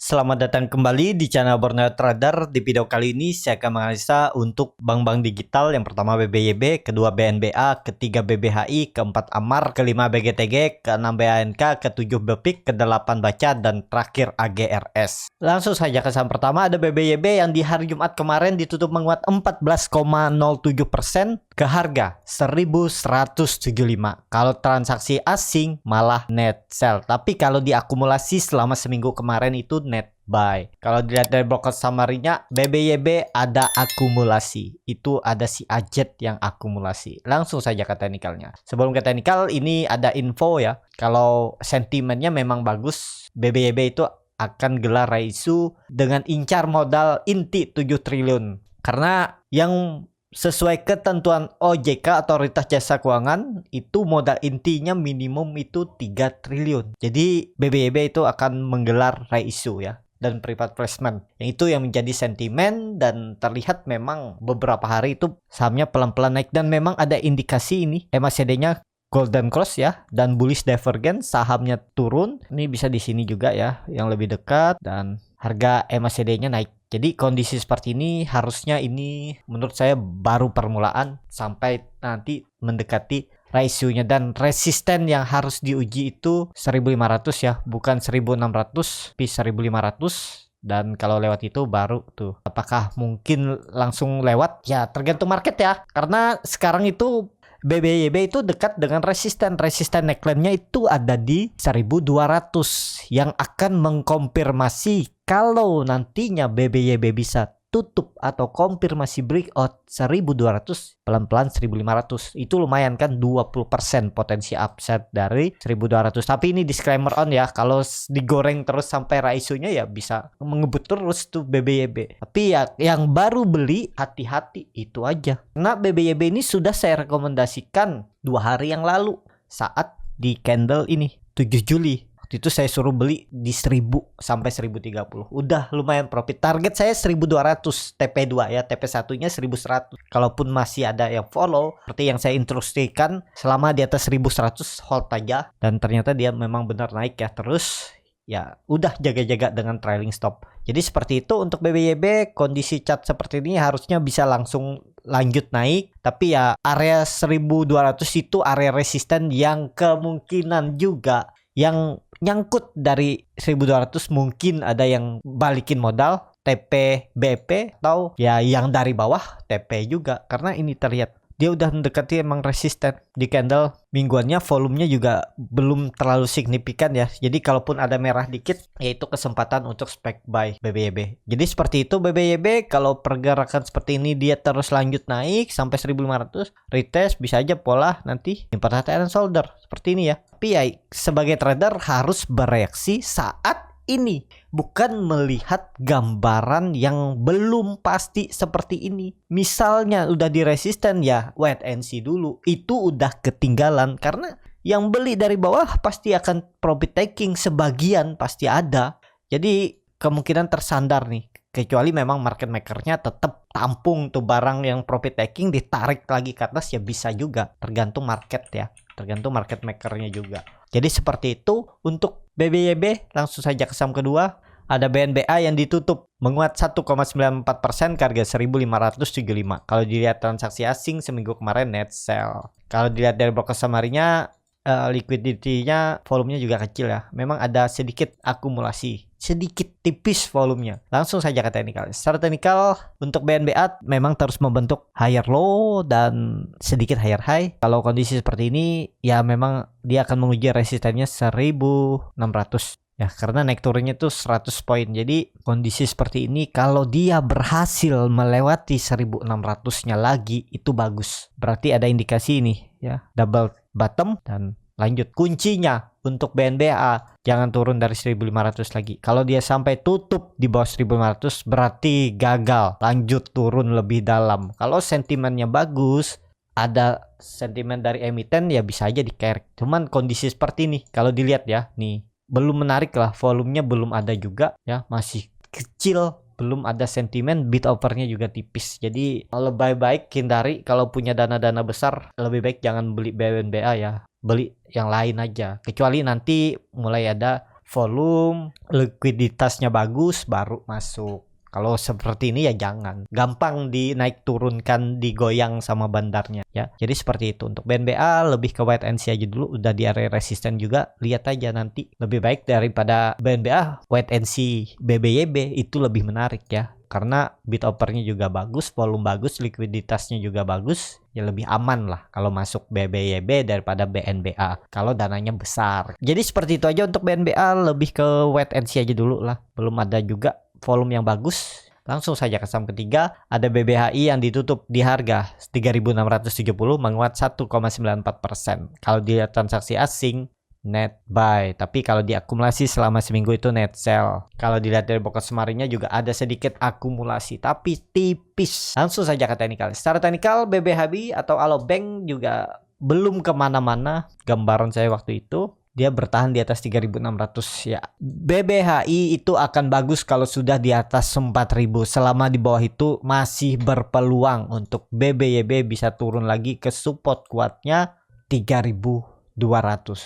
Selamat datang kembali di channel Borneo Trader. Di video kali ini saya akan menganalisa untuk bank-bank digital. Yang pertama BBYB, kedua BNBA, ketiga BBHI, keempat Amar, kelima BGTG, keenam BANK, ketujuh BPIK, kedelapan Baca, dan terakhir AGRS. Langsung saja ke saham pertama, ada BBYB yang di hari Jumat kemarin ditutup menguat 14,07% ke harga 1175. Kalau transaksi asing malah net sell. Tapi kalau diakumulasi selama seminggu kemarin itu net buy. Kalau dilihat dari broker summary-nya, BBYB ada akumulasi. Itu ada si Ajet yang akumulasi. Langsung saja ke teknikalnya. Sebelum ke teknikal, ini ada info ya. Kalau sentimennya memang bagus, BBYB itu akan gelar isu dengan incar modal inti 7 triliun. Karena yang sesuai ketentuan OJK, Otoritas Jasa Keuangan, itu modal intinya minimum itu 3 triliun. Jadi BBYB itu akan menggelar issue ya, dan private placement. Yang itu yang menjadi sentimen, dan terlihat memang beberapa hari itu sahamnya pelan-pelan naik, dan memang ada indikasi ini MACD-nya Golden Cross ya, dan bullish divergence, sahamnya turun. Ini bisa di sini juga ya, yang lebih dekat, dan harga MACD-nya naik. Jadi kondisi seperti ini harusnya ini menurut saya baru permulaan sampai nanti mendekati ratio-nya, dan resisten yang harus diuji itu 1500 ya, bukan 1600, tapi 1500. Dan kalau lewat itu baru tuh. Apakah mungkin langsung lewat? Ya tergantung market ya. Karena sekarang itu BBYB itu dekat dengan resisten neckline-nya itu ada di 1200 yang akan mengkonfirmasi kalau nantinya BBYB bisa tutup atau konfirmasi breakout 1200, pelan-pelan 1500. Itu lumayan kan, 20% potensi upside dari 1200. Tapi ini disclaimer on ya, kalau digoreng terus sampai ratio-nya ya bisa mengebut terus tuh BBYB. Tapi ya yang baru beli hati-hati, itu aja. Karena BBYB ini sudah saya rekomendasikan 2 hari yang lalu saat di candle ini 7 Juli. Waktu itu saya suruh beli di 1000 sampai 1030. Udah lumayan profit. Target saya 1200 TP2 ya. TP1-nya 1100. Kalaupun masih ada yang follow, seperti yang saya instruksikan, selama di atas 1100 hold aja. Dan ternyata dia memang benar naik ya. Terus ya udah jaga-jaga dengan trailing stop. Jadi seperti itu untuk BBYB. Kondisi chart seperti ini harusnya bisa langsung lanjut naik, tapi ya area 1200 itu area resisten yang kemungkinan juga yang nyangkut dari 1200, mungkin ada yang balikin modal TP BP, atau ya yang dari bawah TP juga, karena ini terlihat dia udah mendekati emang resisten. Di candle mingguannya volumenya juga belum terlalu signifikan ya. Jadi kalaupun ada merah dikit, yaitu kesempatan untuk spek buy BBYB. Jadi seperti itu BBYB. Kalau pergerakan seperti ini dia terus lanjut naik sampai 1500, retest bisa aja pola nanti important and shoulder seperti ini ya. Tapi ya sebagai trader harus bereaksi saat ini, bukan melihat gambaran yang belum pasti seperti ini. Misalnya udah di resisten ya wait and see dulu. Itu udah ketinggalan, karena yang beli dari bawah pasti akan profit taking, sebagian pasti ada. Jadi kemungkinan tersandar nih. Kecuali memang market makernya tetap tampung tuh barang yang profit taking, ditarik lagi ke atas ya bisa juga. Tergantung market ya. Tergantung market makernya juga. Jadi seperti itu untuk BBYB. Langsung saja ke saham kedua. Ada BNBA yang ditutup menguat 1,94% ke harga 1575. Kalau dilihat transaksi asing seminggu kemarin net sell. Kalau dilihat dari broker summary-nya, liquidity-nya, volumenya juga kecil ya. Memang ada sedikit akumulasi, sedikit tipis volumenya. Langsung saja ke teknikal. Secara teknikal untuk BNBA memang terus membentuk higher low dan sedikit higher high. Kalau kondisi seperti ini ya memang dia akan menguji resistennya 1600 ya, karena naik turunnya tuh 100 poin. Jadi kondisi seperti ini kalau dia berhasil melewati 1600-nya lagi itu bagus. Berarti ada indikasi ini ya, double bottom dan lanjut. Kuncinya untuk BNBA jangan turun dari 1500 lagi. Kalau dia sampai tutup di bawah 1500 berarti gagal, lanjut turun lebih dalam. Kalau sentimennya bagus, ada sentimen dari emiten ya bisa aja dikerek. Cuman kondisi seperti ini kalau dilihat ya, nih belum menarik lah, volumenya belum ada juga ya, masih kecil, belum ada sentimen, bid overnya juga tipis. Jadi lebih baik hindari. Kalau punya dana-dana besar lebih baik jangan beli BNBA ya, beli yang lain aja. Kecuali nanti mulai ada volume, likuiditasnya bagus baru masuk. Kalau seperti ini ya jangan. Gampang dinaik turunkan, digoyang sama bandarnya ya. Jadi seperti itu. Untuk BNBA lebih ke wait and see aja dulu. Udah di area resisten juga. Lihat aja nanti. Lebih baik daripada BNBA wait and see BBYB itu lebih menarik ya. Karena bid offernya juga bagus, volume bagus, likuiditasnya juga bagus. Ya lebih aman lah kalau masuk BBYB daripada BNBA. Kalau dananya besar. Jadi seperti itu aja untuk BNBA. Lebih ke wait and see aja dulu lah. Belum ada juga volume yang bagus. Langsung saja ke saham ketiga, ada BBHI yang ditutup di harga 3.670 menguat 1,94%. Kalau dilihat transaksi asing net buy, tapi kalau diakumulasi selama seminggu itu net sell. Kalau dilihat dari broker semarinya juga ada sedikit akumulasi tapi tipis. Langsung saja ke teknikal. Secara teknikal BBHI atau Alobank juga belum kemana-mana. Gambaran saya waktu itu dia bertahan di atas 3.600 ya. BBHI itu akan bagus kalau sudah di atas 4.000. Selama di bawah itu masih berpeluang untuk BBYB bisa turun lagi ke support kuatnya 3.200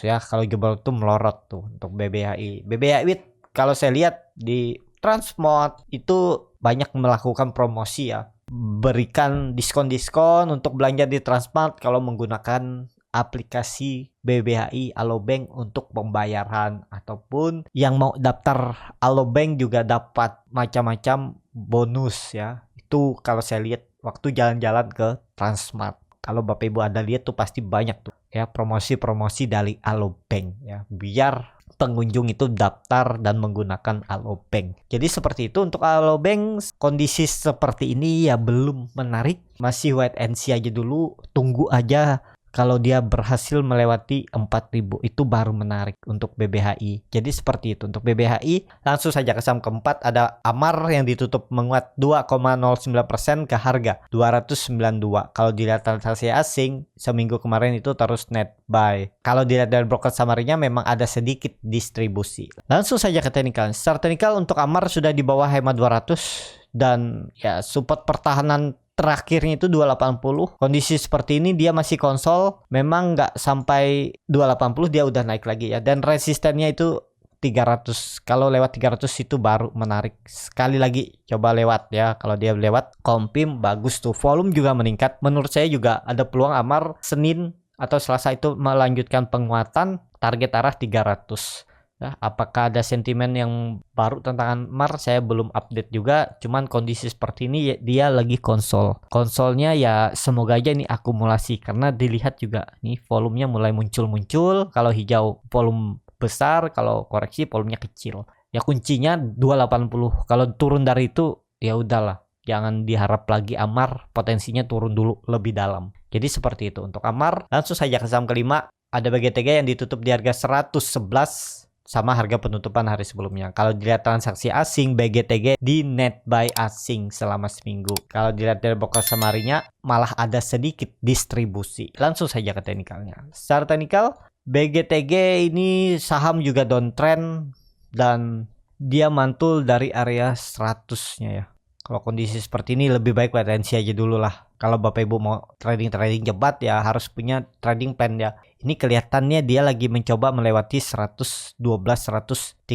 ya. Kalau jebol itu melorot tuh untuk BBHI. BBHI kalau saya lihat di Transmart itu banyak melakukan promosi ya. Berikan diskon-diskon untuk belanja di Transmart kalau menggunakan aplikasi BBHI Alobank untuk pembayaran, ataupun yang mau daftar Alobank juga dapat macam-macam bonus ya. Itu kalau saya lihat waktu jalan-jalan ke Transmart. Kalau Bapak Ibu ada lihat tuh pasti banyak tuh ya promosi-promosi dari Alobank ya, biar pengunjung itu daftar dan menggunakan Alobank. Jadi seperti itu untuk Alobank. Kondisi seperti ini ya belum menarik, masih wait and see aja dulu, tunggu aja. Kalau dia berhasil melewati 4.000 itu baru menarik untuk BBHI. Jadi seperti itu untuk BBHI. Langsung saja ke saham keempat, ada Amar yang ditutup menguat 2,09% ke harga 292. Kalau dilihat transaksi asing seminggu kemarin itu terus net buy. Kalau dilihat dari broker samarinya memang ada sedikit distribusi. Langsung saja ke teknikal. Secara teknikal untuk Amar sudah di bawah HEMA 200 dan ya support pertahanan terakhirnya itu 280. Kondisi seperti ini dia masih konsol, memang nggak sampai 280 dia udah naik lagi ya. Dan resistennya itu 300. Kalau lewat 300 itu baru menarik. Sekali lagi coba lewat ya. Kalau dia lewat kompim bagus tuh. Volume juga meningkat. Menurut saya juga ada peluang Amar Senin atau Selasa itu melanjutkan penguatan, target arah 300. Nah, apakah ada sentimen yang baru tentang Amar? Saya belum update juga. Cuman kondisi seperti ini dia lagi konsol. Konsolnya ya semoga aja ini akumulasi. Karena dilihat juga nih volumenya mulai muncul-muncul. Kalau hijau volume besar, kalau koreksi volumenya kecil. Ya kuncinya 280. Kalau turun dari itu ya udahlah. Jangan diharap lagi Amar potensinya turun dulu lebih dalam. Jadi seperti itu untuk Amar. Langsung saja ke saham kelima. Ada BGTG yang ditutup di harga 111. Sama harga penutupan hari sebelumnya. Kalau dilihat transaksi asing, BGTG di net buy asing selama seminggu. Kalau dilihat dari broker samarinya malah ada sedikit distribusi. Langsung saja ke teknikalnya. Secara teknikal, BGTG ini saham juga downtrend dan dia mantul dari area 100-nya ya. Kalau kondisi seperti ini lebih baik wait and see aja dulu lah. Kalau Bapak Ibu mau trading cepat ya harus punya trading plan ya. Ini kelihatannya dia lagi mencoba melewati 112, 113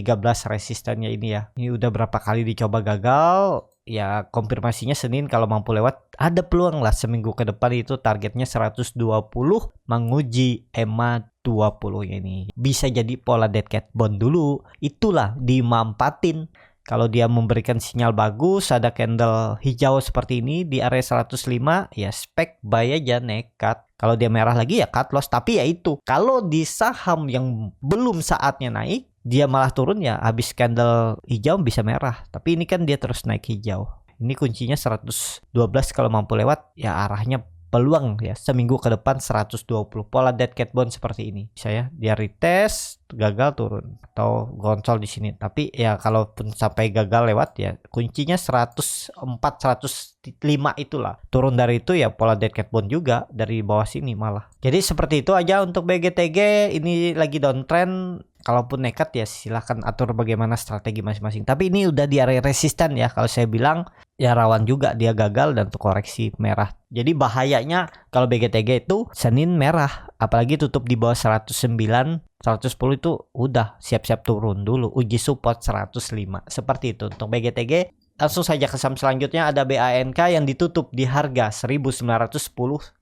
resistennya ini ya. Ini udah berapa kali dicoba gagal. Ya konfirmasinya Senin kalau mampu lewat. Ada peluang lah seminggu ke depan itu targetnya 120 menguji EMA 20 ini. Bisa jadi pola dead cat bond dulu. Itulah dimampatin. Kalau dia memberikan sinyal bagus, ada candle hijau seperti ini di area 105, ya spek buy aja nekat. Kalau dia merah lagi ya cut loss. Tapi ya itu, kalau di saham yang belum saatnya naik, dia malah turun ya habis candle hijau bisa merah. Tapi ini kan dia terus naik hijau. Ini kuncinya 112 kalau mampu lewat, ya arahnya peluang ya seminggu ke depan 120 pola dead cat bond seperti ini. Saya dia retest gagal turun atau gonsol di sini. Tapi ya kalaupun sampai gagal lewat ya kuncinya 104 105 itulah. Turun dari itu ya pola dead cat bond juga dari bawah sini malah. Jadi seperti itu aja untuk BGTG, ini lagi downtrend. kalaupun nekat ya silahkan atur bagaimana strategi masing-masing. Tapi ini udah di area resisten ya. Kalau saya bilang ya rawan juga dia gagal dan koreksi merah. Jadi bahayanya kalau BGTG itu Senin merah, apalagi tutup di bawah 109, 110 itu udah siap-siap turun dulu, uji support 105. Seperti itu untuk BGTG. Langsung saja ke saham selanjutnya, ada BANK yang ditutup di harga 1910,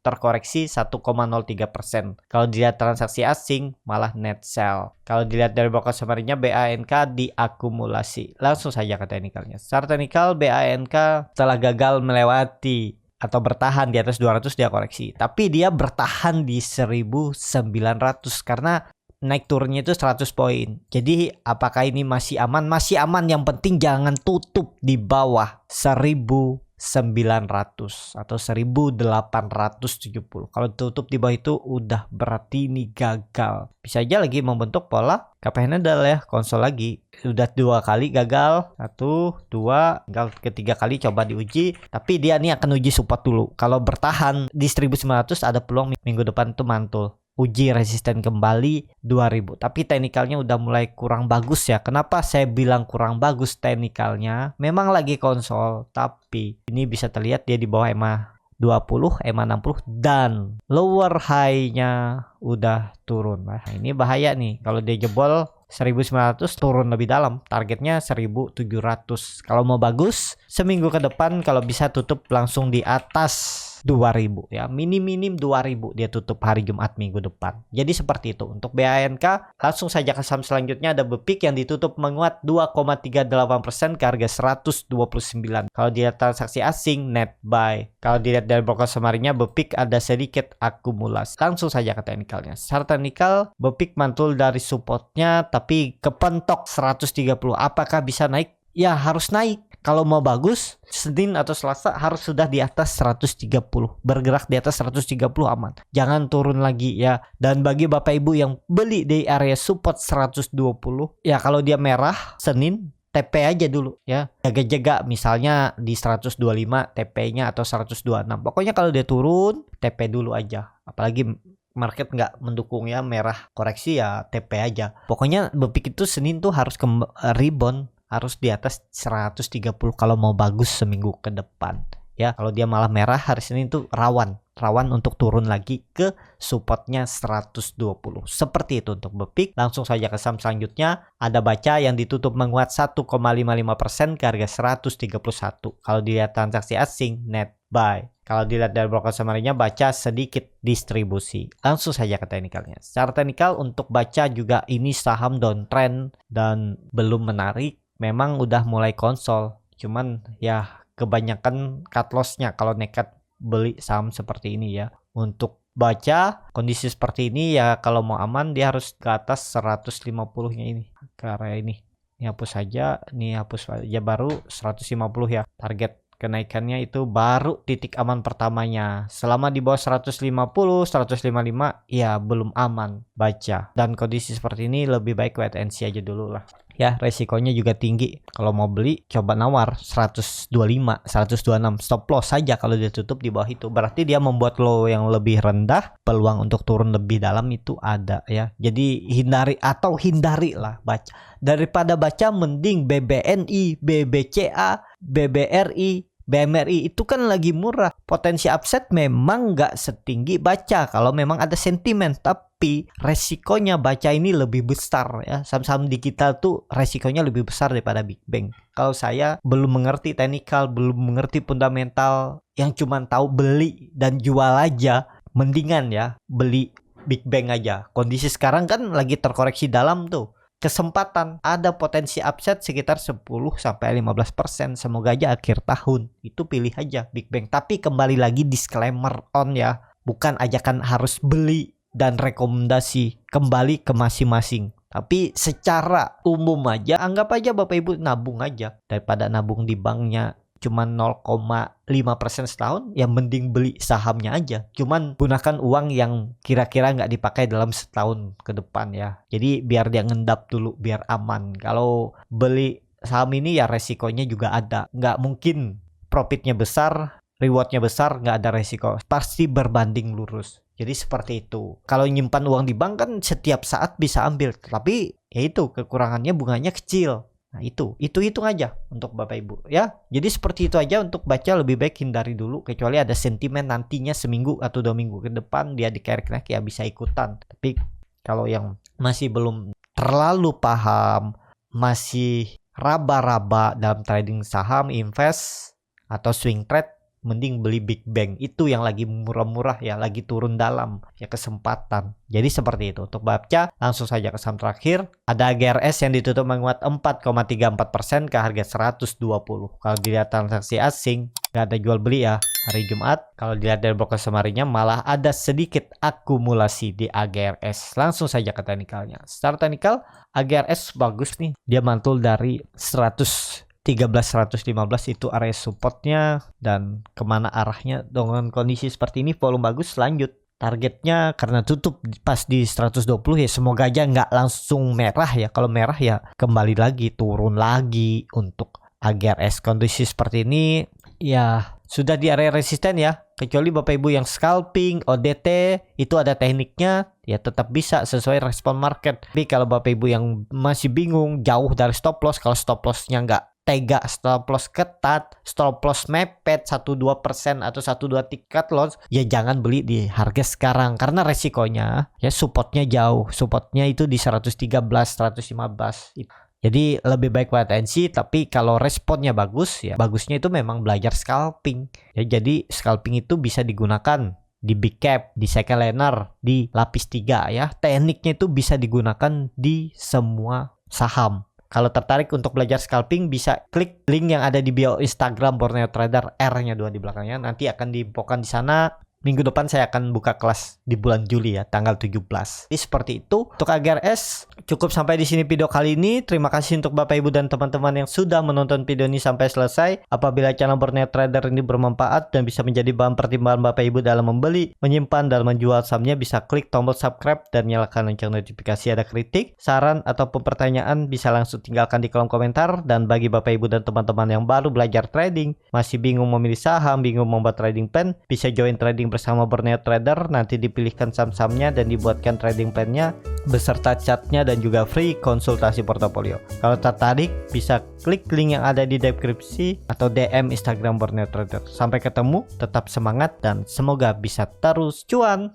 terkoreksi 1,03%. Kalau dilihat transaksi asing malah net sell. Kalau dilihat dari broker summary-nya, BANK diakumulasi. Langsung saja ke teknikalnya. Secara teknikal BANK telah gagal melewati atau bertahan di atas 200, dia koreksi. Tapi dia bertahan di 1900 karena naik turunnya itu 100 poin. Jadi apakah ini masih aman? Masih aman, yang penting jangan tutup di bawah 1900 atau 1870. Kalau tutup di bawah itu udah berarti ini gagal. Bisa aja lagi membentuk pola KP handle ya, konsol lagi. Udah 2 kali gagal, 1, 2, tinggal ketiga kali coba diuji. Tapi dia nih akan uji support dulu. Kalau bertahan di 1900 ada peluang minggu depan tuh mantul. Uji resisten kembali 2000. Tapi teknikalnya udah mulai kurang bagus ya. Kenapa saya bilang kurang bagus teknikalnya? Memang lagi konsol, tapi ini bisa terlihat dia di bawah EMA 20, EMA 60 dan lower high-nya udah turun. Nah, ini bahaya nih. Kalau dia jebol 1900 turun lebih dalam, targetnya 1700. Kalau mau bagus seminggu ke depan kalau bisa tutup langsung di atas 2000 ya, minim 2000 dia tutup hari Jumat minggu depan. Jadi seperti itu untuk BANK. Langsung saja ke saham selanjutnya, ada BEPIK yang ditutup menguat 2,38% ke harga 129. Kalau dilihat transaksi asing net buy. Kalau dilihat dari broker summary-nya, BEPIK ada sedikit akumulasi. Langsung saja ke teknikalnya. Secara teknikal BEPIK mantul dari supportnya tapi kepentok 130. Apakah bisa naik? Ya harus naik. Kalau mau bagus, Senin atau Selasa harus sudah di atas 130. Bergerak di atas 130 aman. Jangan turun lagi ya. Dan bagi Bapak Ibu yang beli di area support 120, ya kalau dia merah Senin, TP aja dulu ya. Jaga-jaga misalnya di 125 TP-nya atau 126. Pokoknya kalau dia turun, TP dulu aja. Apalagi market nggak mendukung ya, merah koreksi ya TP aja. Pokoknya BEPIK itu Senin tuh harus rebound. Harus di atas 130 kalau mau bagus seminggu ke depan ya. Kalau dia malah merah hari Senin itu rawan untuk turun lagi ke supportnya 120. Seperti itu untuk BEPIK. Langsung saja ke saham selanjutnya, ada Baca yang ditutup menguat 1,55% ke harga 131. Kalau dilihat transaksi asing net buy. Kalau dilihat dari broker summary-nya, Baca sedikit distribusi. Langsung saja ke teknikalnya. Secara teknikal untuk Baca juga ini saham downtrend dan belum menarik. Memang udah mulai konsol, cuman ya kebanyakan cut loss-nya kalau nekat beli saham seperti ini ya. Untuk Baca kondisi seperti ini ya, kalau mau aman dia harus ke atas 150-nya ini, ke area ini. Ini hapus saja, ini hapus aja, baru 150 ya. Target kenaikannya itu baru titik aman pertamanya. Selama di bawah 150, 155 ya belum aman Baca. Dan kondisi seperti ini lebih baik wait and see aja dulu lah. Ya, resikonya juga tinggi. Kalau mau beli, coba nawar 125, 126. Stop loss saja kalau dia tutup di bawah itu. Berarti dia membuat low yang lebih rendah. Peluang untuk turun lebih dalam itu ada ya. Jadi hindari lah Baca. Daripada Baca mending BBNI, BBCA, BBRI, BMRI itu kan lagi murah. Potensi upset memang nggak setinggi Baca kalau memang ada sentimen, tapi resikonya Baca ini lebih besar ya. Saham-saham digital tuh resikonya lebih besar daripada Big Bang. Kalau saya belum mengerti teknikal, belum mengerti fundamental, yang cuma tahu beli dan jual aja, mendingan ya beli Big Bang aja. Kondisi sekarang kan lagi terkoreksi dalam tuh. Kesempatan ada potensi upset sekitar 10-15%. Semoga aja akhir tahun. Itu pilih aja Big Bang. Tapi kembali lagi disclaimer on ya. Bukan ajakan harus beli dan rekomendasi. Kembali ke masing-masing. Tapi secara umum aja, anggap aja Bapak Ibu nabung aja. Daripada nabung di banknya cuma 0,5% setahun, yang mending beli sahamnya aja. Cuman gunakan uang yang kira-kira nggak dipakai dalam setahun ke depan ya. Jadi biar dia ngendap dulu, biar aman. Kalau beli saham ini ya resikonya juga ada. Nggak mungkin profitnya besar, rewardnya besar, nggak ada resiko. Pasti berbanding lurus. Jadi seperti itu. Kalau nyimpan uang di bank kan setiap saat bisa ambil. Tapi yaitu kekurangannya bunganya kecil. Nah itu hitung aja untuk Bapak Ibu ya. Jadi seperti itu aja untuk baca, lebih baik hindari dulu kecuali ada sentimen nantinya seminggu atau 2 minggu ke depan dia dikerek naik ya bisa ikutan. Tapi kalau yang masih belum terlalu paham, masih raba-raba dalam trading saham, invest atau swing trade, mending beli big bang itu yang lagi murah-murah ya, lagi turun dalam ya kesempatan. Jadi seperti itu. Untuk baca langsung saja ke saham terakhir, ada AGRS yang ditutup menguat 4,34% ke harga 120. Kalau dilihat transaksi asing nggak ada jual beli ya hari Jumat. Kalau dilihat dari broker summary-nya malah ada sedikit akumulasi di AGRS. Langsung saja ke teknikalnya. Secara teknikal AGRS bagus nih, dia mantul dari 115 itu area supportnya, dan kemana arahnya dengan kondisi seperti ini volume bagus lanjut. Targetnya karena tutup pas di 120 ya semoga aja nggak langsung merah ya. Kalau merah ya kembali lagi turun lagi. Untuk AGRS kondisi seperti ini ya sudah di area resisten ya, kecuali Bapak Ibu yang scalping ODT itu ada tekniknya ya, tetap bisa sesuai respon market. Tapi kalau Bapak Ibu yang masih bingung jauh dari stop loss, kalau stop lossnya nggak tega, stop loss ketat, stop loss mepet 1-2% atau 1-2 tiket loss, ya jangan beli di harga sekarang karena resikonya ya supportnya jauh, supportnya itu di 113, 115. Jadi lebih baik wait and see, tapi kalau responnya bagus ya bagusnya itu memang belajar scalping. Ya jadi scalping itu bisa digunakan di big cap, di second liner, di lapis 3 ya. Tekniknya itu bisa digunakan di semua saham. Kalau tertarik untuk belajar scalping bisa klik link yang ada di bio Instagram Borneo Trader, R-nya 2 di belakangnya. Nanti akan diinfokan di sana. Minggu depan saya akan buka kelas di bulan Juli ya, tanggal 17. Jadi seperti itu. Untuk AGRS cukup sampai di sini video kali ini. Terima kasih untuk Bapak Ibu dan teman-teman yang sudah menonton video ini sampai selesai. Apabila channel Borneo Trader ini bermanfaat dan bisa menjadi bahan pertimbangan Bapak Ibu dalam membeli, menyimpan, dan menjual sahamnya, bisa klik tombol subscribe dan nyalakan lonceng notifikasi. Ada kritik, saran, ataupun pertanyaan bisa langsung tinggalkan di kolom komentar. Dan bagi Bapak Ibu dan teman-teman yang baru belajar trading, masih bingung memilih saham, bingung membuat trading plan, bisa join trading bersama Borneo Trader. Nanti dipilihkan saham-sahamnya dan dibuatkan trading plan-nya beserta chartnya dan juga free konsultasi portofolio. Kalau tertarik bisa klik link yang ada di deskripsi atau DM Instagram Borneo Trader. Sampai ketemu, tetap semangat dan semoga bisa terus cuan.